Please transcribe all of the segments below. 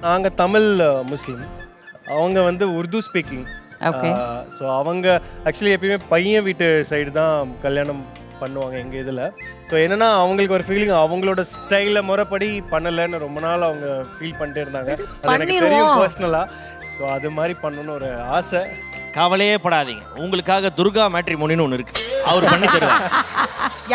நாங்கள் தமிழ் முஸ்லீம், அவங்க வந்து உருது ஸ்பீக்கிங். ஸோ அவங்க ஆக்சுவலி எப்பயுமே பையன் வீட்டு சைடு தான் கல்யாணம் பண்ணுவாங்க எங்கள் இதில். ஸோ என்னென்னா அவங்களுக்கு ஒரு ஃபீலிங் அவங்களோட ஸ்டைலில் முறைப்படி பண்ணலைன்னு ரொம்ப நாள் அவங்க ஃபீல் பண்ணிட்டே இருந்தாங்க. அது எனக்கு தெரியும் பர்சனலாக. ஸோ அது மாதிரி பண்ணணும்னு ஒரு ஆசை. கவலையே படாதீங்க, உங்களுக்காக துர்கா மேட்ரிமோனின்னு ஒன்று இருக்கு, அவர் பண்ணி தருவார்.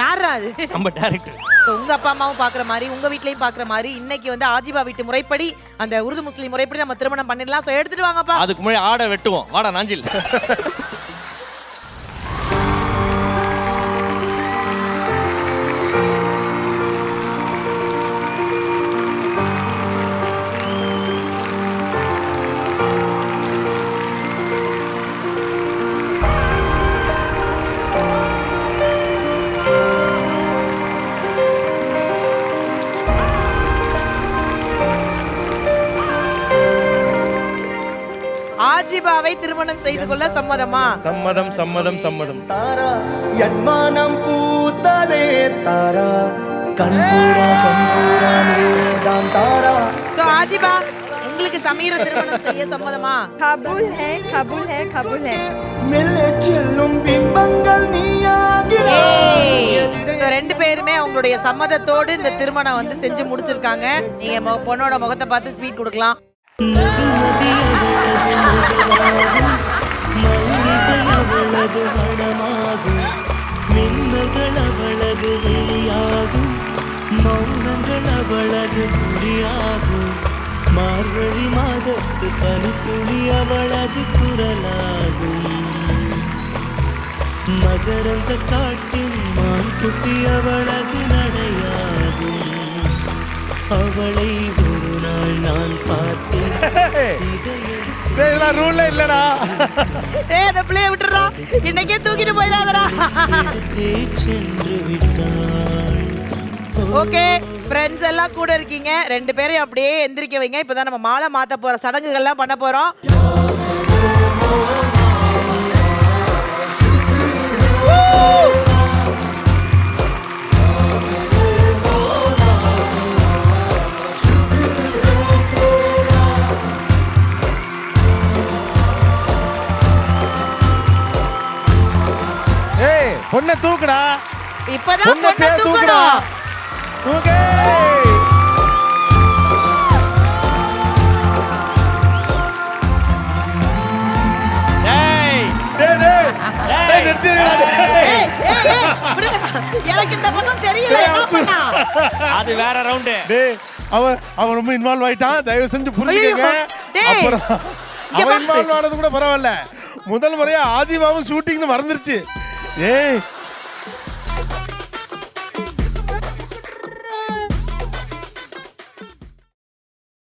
யாரா அது? நம்ம டைரக்டர். உங்க அப்பா அம்மாவும் பாக்குற மாதிரி உங்க வீட்லயும் பாக்குற மாதிரி இன்னைக்கு வந்து ஆஜிபா வீட்டு முறைப்படி அந்த உருது முஸ்லீம் முறைப்படி நம்ம திருமணம் பண்ணிடலாம். சோ எடுத்துட்டு வாங்கப்பா. அதுக்கு முன்னாடி ஆடை வெட்டுவோம். வாடா நாஞ்சில். ஆஜிபாவை திருமணம் செய்து கொள்ள சம்மதமா? சம்மதம் சம்மதம் சம்மதம். தாரா என்மானம் பூத்ததே தாரா கண்பூரா கண்பூரா நீதான் தாரா. சோ ஆஜிபா உங்களுக்கு சமீர திருமணம் செய்ய சம்மதமா? கபூல் ஹே கபூல் ஹே கபூல் ஹே. மெல்ல செல்லும் பிம்பங்கள் நீயாகிறாய். ரெண்டு பேருமே அவங்களுடைய சம்மதத்தோடு இந்த திருமணம் வந்து செஞ்சு முடிச்சிருக்காங்க. நீங்க பொண்ணோட முகத்தை பார்த்து ஸ்வீட் கொடுக்கலாம். அவளது வடமாகும் மின்னல்கள் அவளது வெளியாகும் மௌனங்கள் அவளது மொழியாகும் மார்கழி மாதத்து பனித்துளி அவளது குரலாகும் மகரந்த காட்டின் மான்குட்டி அவளது நடையாகும் அவளை ஒரு நாள் நான் பார்த்தேன். ரூல்ல இல்லடா. டேய் அந்த பிள்ளைய விட்டுறா, இன்னைக்கே தூக்கிட்டு போயிடாதடா. சென்று விட்டாள். ஓகே ஃப்ரெண்ட்ஸ் எல்லாம் கூட இருக்கீங்க, ரெண்டு பேரையும் அப்படியே எந்திரிக்க வைங்க. இப்பதான் நம்ம மாலை மாத்த போற சடங்குகள்லாம் பண்ண போறோம். பொண்ணை தூக்குடா. இப்பதான் பொண்ணை தூக்குடா. தூக்கு. டேய் டேய் டேய் டேய் நிறுத்திடுடா. எனக்கு இந்த பொண்ணு தெரியல. என்ன பண்ணா? அது வேற ரவுண்ட். டேய் அவன் ரொம்ப இன்வால்வ் ஆயிட்டான், தயவு செஞ்சு புரிஞ்சுக்கங்க. அப்புறம் அவன் இன்வால்வ் ஆனது கூட பரவாயில்ல, முதல் முறையா ஆஜிபாவும் ஷூட்டிங்னு மறந்துருச்சு. ஏய்